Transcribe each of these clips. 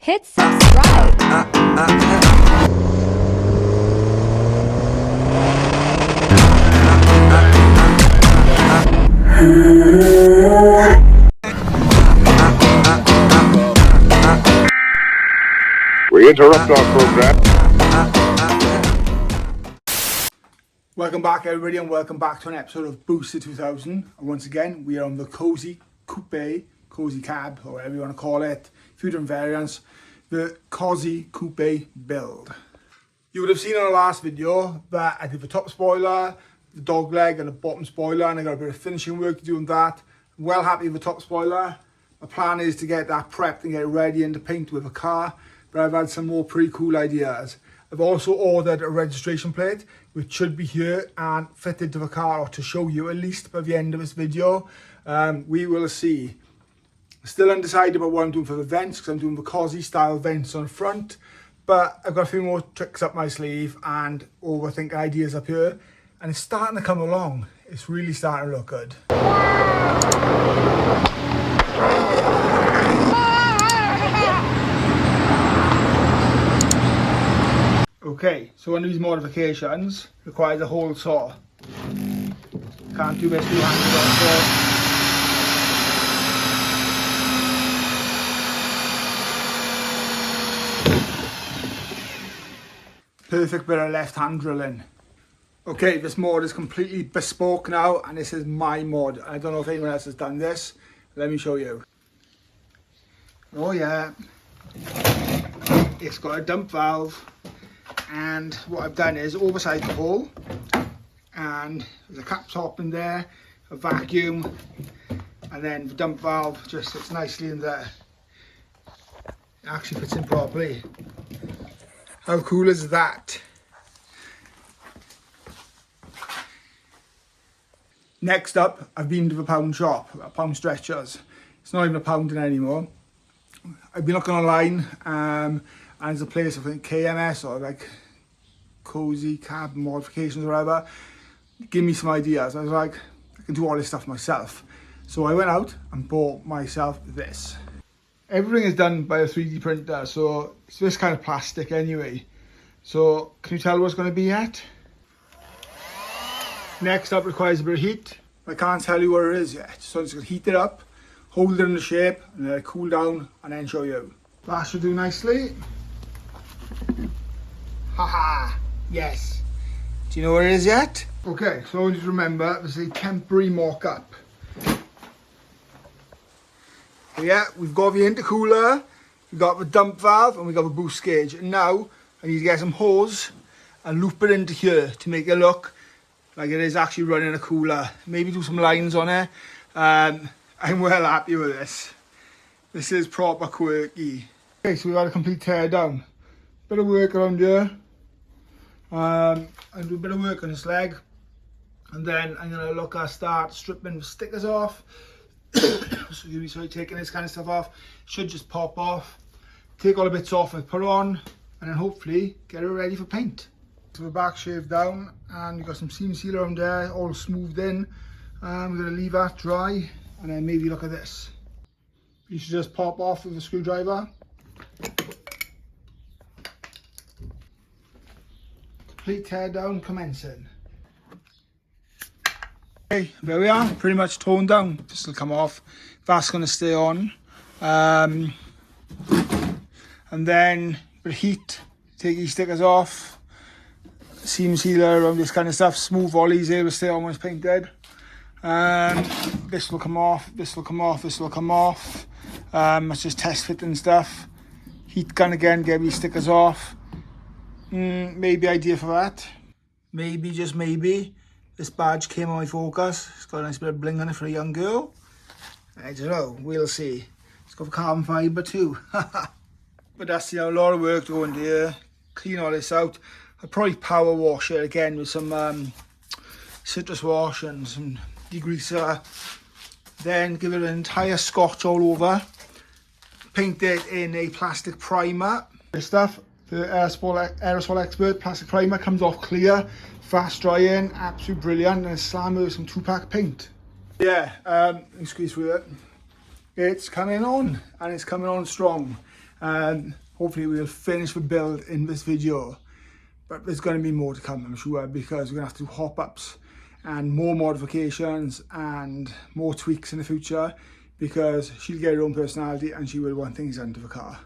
hit subscribe. We interrupt our program. Welcome back everybody, and welcome back to an episode of Booster 2000. And once again, we are on the Cozy Coupe, Cozy Cab, or whatever you want to call it. A few different variants. The Cozy Coupe build. You would have seen in the last video that I did the top spoiler, the dog leg and the bottom spoiler, and I got a bit of finishing work to do on that. I'm well happy with the top spoiler. My plan is to get that prepped and get it ready and to paint with a car, but I've had some more pretty cool ideas. I've also ordered a registration plate, which should be here and fitted to the car, or to show you at least by the end of this video. We will see. Still undecided about what I'm doing for the vents, because I'm doing the Cozy style vents on the front, but I've got a few more tricks up my sleeve and overthinking ideas up here, and it's starting to come along. It's really starting to look good. Okay, so one of these modifications requires a whole saw. Can't do this two-handed. Perfect bit of left-hand drilling. Okay, this mod is completely bespoke now, and this is my mod. I don't know if anyone else has done this. Let me show you. Oh yeah, it's got a dump valve, and what I've done is oversized the hole, and there's a cap top in there, a vacuum, and then the dump valve just sits nicely in there. It actually fits in properly. How cool is that? Next up, I've been to the pound shop, Pound Stretchers. It's not even a pounding anymore. I've been looking online, and there's a place, I think KMS, or like Cozy Cab Modifications or whatever. Give me some ideas. I was like, I can do all this stuff myself. So I went out and bought myself this. Everything is done by a 3D printer, so it's this kind of plastic anyway. So can you tell what's going to be yet? Next up requires a bit of heat. I can't tell you what it is yet. So I'm just going to heat it up, hold it in the shape, and let it cool down, and then show you. That should do nicely. Haha, yes. Do you know what it is yet? Okay, so I want you to remember this is a temporary mock-up. Yeah, we've got the intercooler, we've got the dump valve, and we've got the boost gauge. And now I need to get some hose and loop it into here to make it look like it is actually running a cooler. Maybe do some lines on it. I'm well happy with this. This is proper quirky. Okay, so we've had a complete tear down. Bit of work around here. I do a bit of work on this leg. And then I'm going to look at start stripping the stickers off. So you'll be taking this kind of stuff off. Should just pop off. Take all the bits off and put it on, and then hopefully get it ready for paint. So the back shaved down, and we've got some seam sealer on there, all smoothed in. We're going to leave that dry, and then maybe look at this. You should just pop off with a screwdriver. Complete tear down commencing. Okay, there we are, pretty much toned down. This will come off. That's going to stay on. And then with heat, take these stickers off. Seam sealer around this kind of stuff. Smooth volleys here will stay on when it's painted. This will come off, this will come off, this will come off. That's just test fit and stuff. Heat gun again, get these stickers off. Maybe idea for that. Maybe, just maybe. This badge came on my Focus. It's got a nice bit of bling on it for a young girl. I don't know, we'll see. It's got carbon fibre too. But that's, you know, a lot of work to go into here. Clean all this out. I'll probably power wash it again with some citrus wash and some degreaser. Then give it an entire scotch all over. Paint it in a plastic primer. This stuff, the Aerosol Expert plastic primer, comes off clear. Fast drying, absolutely brilliant, and slam with some 2-pack paint. Yeah, let me squeeze through it. It's coming on, and it's coming on strong. and hopefully we'll finish the build in this video. But there's going to be more to come, I'm sure, because we're going to have to do hop-ups and more modifications and more tweaks in the future, because she'll get her own personality and she will want things done to the car.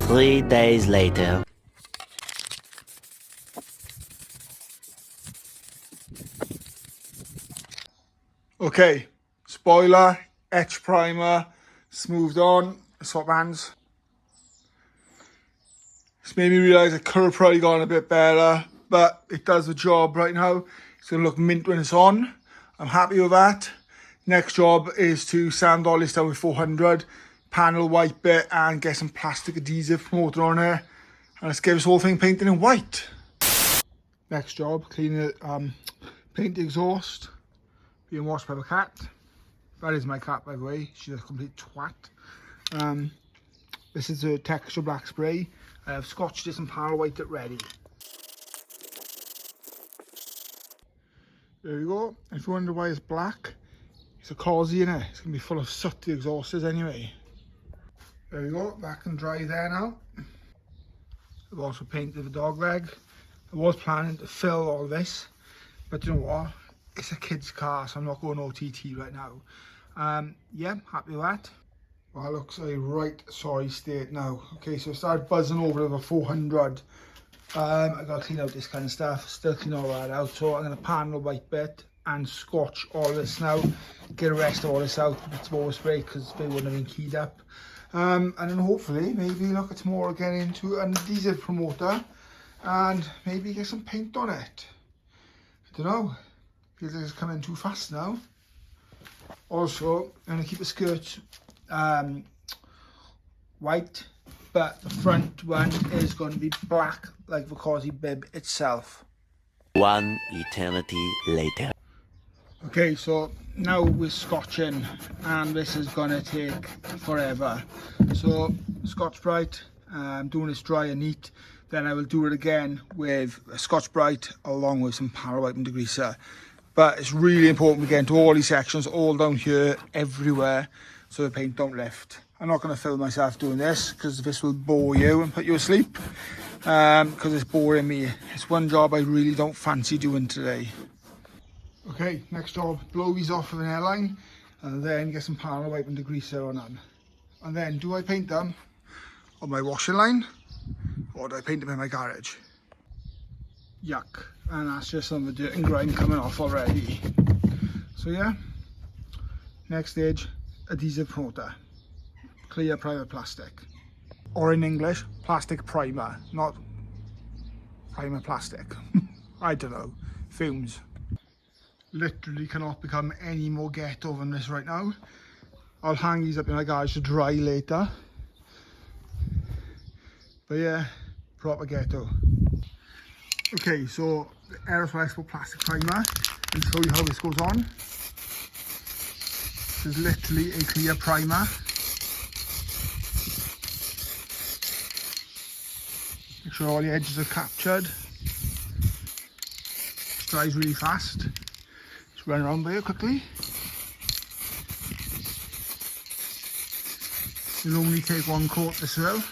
Three days later. Okay, spoiler, etch primer, smoothed on, swap hands. It's made me realise it could have probably gone a bit better, but it does the job right now. It's going to look mint when it's on. I'm happy with that. Next job is to sand all this down with 400, panel wipe it and get some plastic adhesive promoter on it. And let's get this whole thing painted in white. Next job, clean it, paint the exhaust. Being washed by the cat. That is my cat, by the way. She's a complete twat. This is a texture black spray. I have scotched this and panel wiped it ready. There you go. If you wonder why it's black, it's a cosy in it. It's going to be full of soot, the exhaust is anyway. There you go. That can dry there now. I've also painted the dog leg. I was planning to fill all this, but you know what? It's a kid's car, so I'm not going OTT right now. Yeah, happy with that. Well, that looks a right sorry state now. Okay, so I started buzzing over the 400. I got to clean out this kind of stuff. Still clean all that out. So I'm going to panel wipe it and scotch all this now. Get the rest of all this out. It's overspray because they wouldn't have been keyed up. And then hopefully, maybe look at tomorrow getting into an adhesive promoter and maybe get some paint on it. I don't know. Feels like it's coming too fast now. Also, I'm going to keep the skirt white, but the front one is going to be black like the Cosy bib itself. One eternity later. Okay, so now we're scotching and this is going to take forever. So Scotch-Brite, doing this dry and neat. Then I will do it again with a Scotch-Brite along with some panel wipe and degreaser. But it's really important we get into all these sections, all down here, everywhere, so the paint don't lift. I'm not going to film myself doing this because this will bore you and put you asleep, because it's boring me. It's one job I really don't fancy doing today. Okay, next job, blow these off with an airline and then get some panel wipe and degreaser on them. And then do I paint them on my washing line or do I paint them in my garage? Yuck. And that's just some of the dirt and grime coming off already. So yeah, next stage, adhesive promoter, clear primer plastic, or in English, plastic primer, not primer plastic. I don't know, fumes. Literally cannot become any more ghetto than this right now. I'll hang these up in my garage to dry later. But yeah, proper ghetto. Okay, so the aerosol plastic primer, and show you how this goes on. This is literally a clear primer. Make sure all the edges are captured. It dries really fast. Just run around by it quickly. You'll only take one coat this will.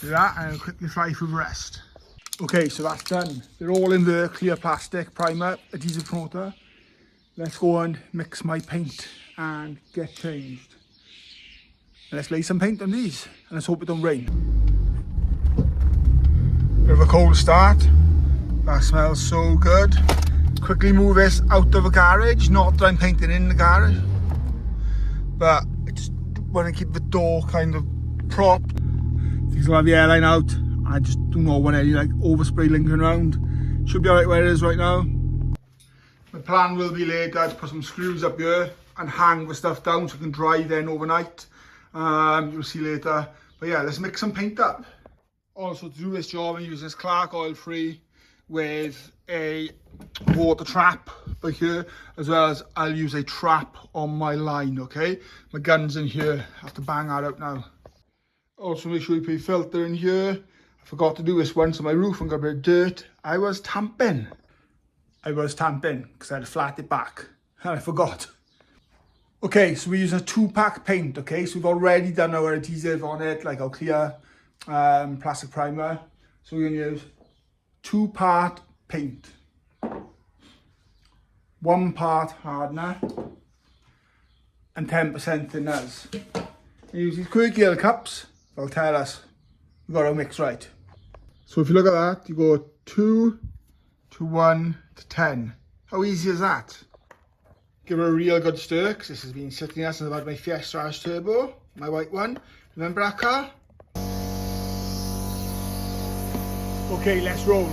Do that and I'll quickly fly through the rest. Okay, so that's done. They're all in the clear plastic primer, adhesive promoter. Let's go and mix my paint and get changed. Let's lay some paint on these and let's hope it don't rain. Bit of a cold start. That smells so good. Quickly move this out of the garage, not that I'm painting in the garage, but I just want to keep the door kind of propped. Things will have the airline out. I just do not want any like overspray lingering around. Should be alright where it is right now. My plan will be later to put some screws up here and hang the stuff down so it can dry then overnight. You'll see later. But yeah, let's mix some paint up. Also to do this job I'm using this Clark oil free with a water trap by here, as well as I'll use a trap on my line, okay? My gun's in here, I have to bang that out now. Also make sure you put your filter in here. I forgot to do this once on my roof and got a bit of dirt. I was tamping because I had to flat it back and I forgot. Okay, so we're using a 2-pack paint, okay? So we've already done our adhesive on it, like our clear plastic primer. So we're gonna use 2-part paint. 1 part hardener and 10% thinners. We use these quirky little cups, they'll tell us we've got our mix right. So if you look at that, you go 2 to 1 to 10. How easy is that? Give it a real good stir, because this has been sitting there since I've had my Fiesta RS Turbo, my white one. Remember that car? Okay, let's roll.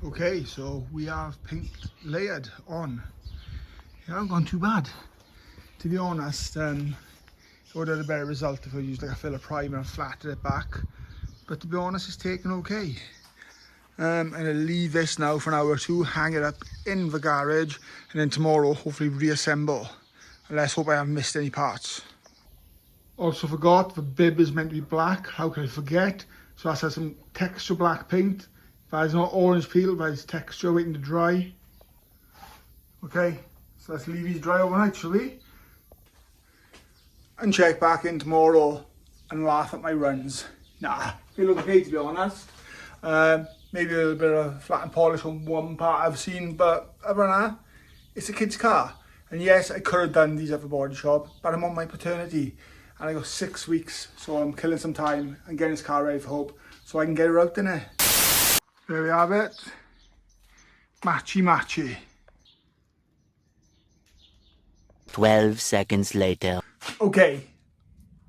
Okay, so we have paint layered on. It hasn't gone too bad. To be honest, it would have had a better result if I used like a filler primer and flattened it back. But to be honest, it's taken okay. I'm going to leave this now for an hour or two, hang it up in the garage, and then tomorrow hopefully reassemble. And let's hope I haven't missed any parts. Also forgot, the bib is meant to be black. How can I forget? So that has some texture black paint. That is not orange peel, but it's texture waiting to dry. Okay, so let's leave these dry overnight, shall we? And check back in tomorrow and laugh at my runs. Nah, they look okay to be honest. Maybe a little bit of flat and polish on one part I've seen, but other than that, it's a kid's car. And yes, I could have done these at the body shop, but I'm on my paternity and I got 6 weeks, so I'm killing some time and getting this car ready for Hope so I can get her out in it. There we have it. Matchy matchy. 12 seconds later. Okay,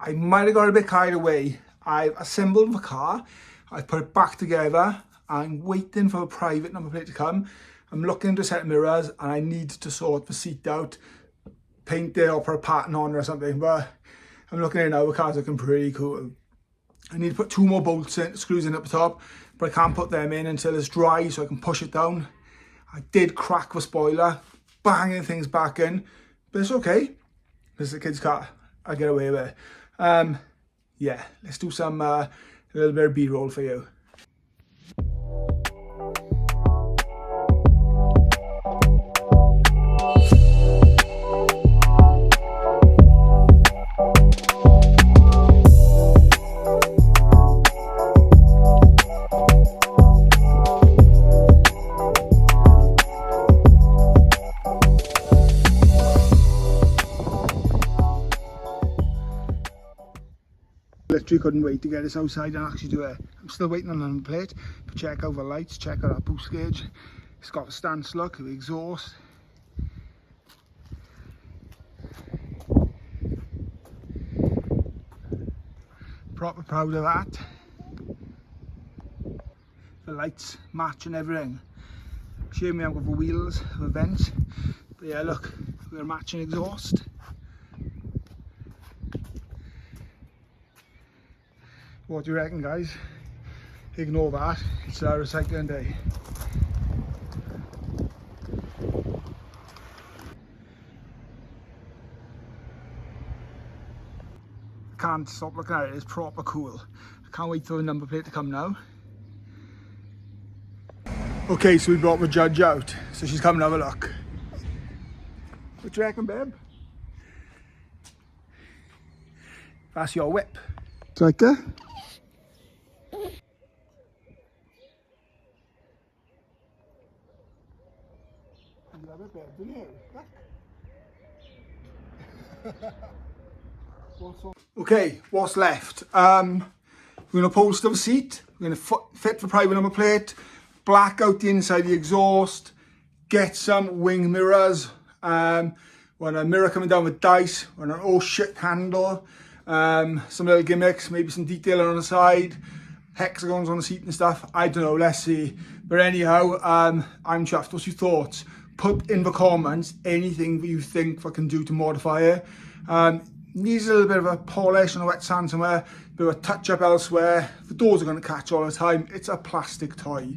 I might have got a bit carried away. I've assembled the car, I've put it back together, I'm waiting for a private number plate to come. I'm looking to set mirrors and I need to sort the seat out, paint it or put a pattern on or something, but I'm looking at it now, the car's looking pretty cool. I need to put 2 more bolts in, screws in at the top, but I can't put them in until it's dry so I can push it down. I did crack the spoiler, banging things back in, but it's okay. This is a kid's car, I get away with it. Yeah, let's do some, a little bit of B-roll for you. Literally couldn't wait to get this outside and actually do it. I'm still waiting on the number plate, but check out the lights, check out that boost gauge. It's got the stance look, the exhaust. Proper proud of that. The lights match and everything. Shame we haven't got the wheels, the vents. But yeah, look, we're matching exhaust. What do you reckon, guys? Ignore that, it's our recycling day. I can't stop looking at it, it's proper cool. I can't wait for the number plate to come now. Okay, so we brought the judge out, so she's coming to have a look. What do you reckon, babe? That's your whip. Striker? Okay, what's left? We're going to upholster the seat. We're going to fit the private number plate, black out the inside of the exhaust, get some wing mirrors. Want a mirror coming down with dice, want an oh shit handle, some little gimmicks, maybe some detailing on the side, hexagons on the seat and stuff. I don't know, let's see. But anyhow, I'm chuffed. What's your thoughts? Put in the comments anything that you think I can do to modify it. Needs a little bit of a polish and a wet sand somewhere, a bit of a touch up elsewhere. The doors are going to catch all the time. It's a plastic toy.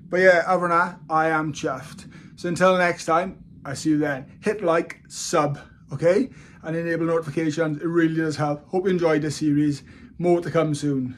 But yeah, other than that, I am chuffed. So until next time, I'll see you then. Hit like, sub, okay? And enable notifications. It really does help. Hope you enjoyed this series. More to come soon.